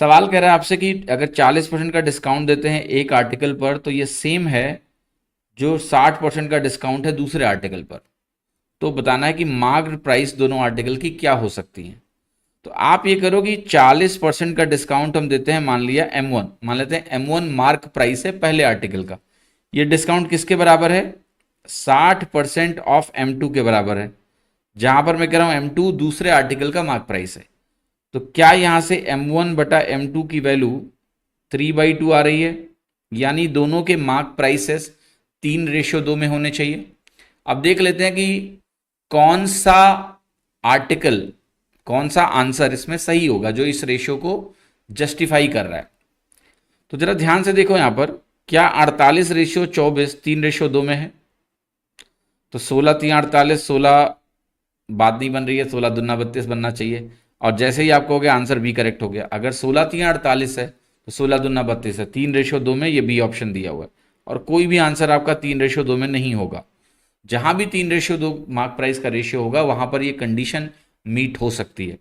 सवाल कह रहा है आपसे कि अगर 40% का डिस्काउंट देते हैं एक आर्टिकल पर तो ये सेम है जो 60% का डिस्काउंट है दूसरे आर्टिकल पर। तो बताना है कि मार्क्ड प्राइस दोनों आर्टिकल की क्या हो सकती है। तो आप ये करो कि 40% का डिस्काउंट हम देते हैं, मान लिया M1, मान लेते हैं M1 मार्क प्राइस है पहले आर्टिकल का। ये डिस्काउंट किसके बराबर है? 60% ऑफ M2 के बराबर है, जहां पर मैं कह रहा हूं M2 दूसरे आर्टिकल का मार्क प्राइस है। तो क्या यहां से M1 बटा M2 की वैल्यू 3/2 आ रही है? यानी दोनों के मार्क प्राइसेस 3:2 में होने चाहिए। अब देख लेते हैं कि कौन सा आर्टिकल, कौन सा आंसर इसमें सही होगा जो इस रेशियो को जस्टिफाई कर रहा है। तो जरा ध्यान से देखो यहां पर, क्या 48:24 3:2 में है? तो 16×3 = 48, 16 बात नहीं बन रही है, 16×2 = 32 बनना चाहिए। और जैसे ही आपको हो गया आंसर बी करेक्ट हो गया। अगर 16×3 = 48 है तो 16×2 = 32 है, 3:2 में, ये बी ऑप्शन दिया हुआ है। और कोई भी आंसर आपका 3:2 में नहीं होगा। जहां भी 3:2 मार्क प्राइस का रेशियो होगा वहां पर ये कंडीशन मीट हो सकती है।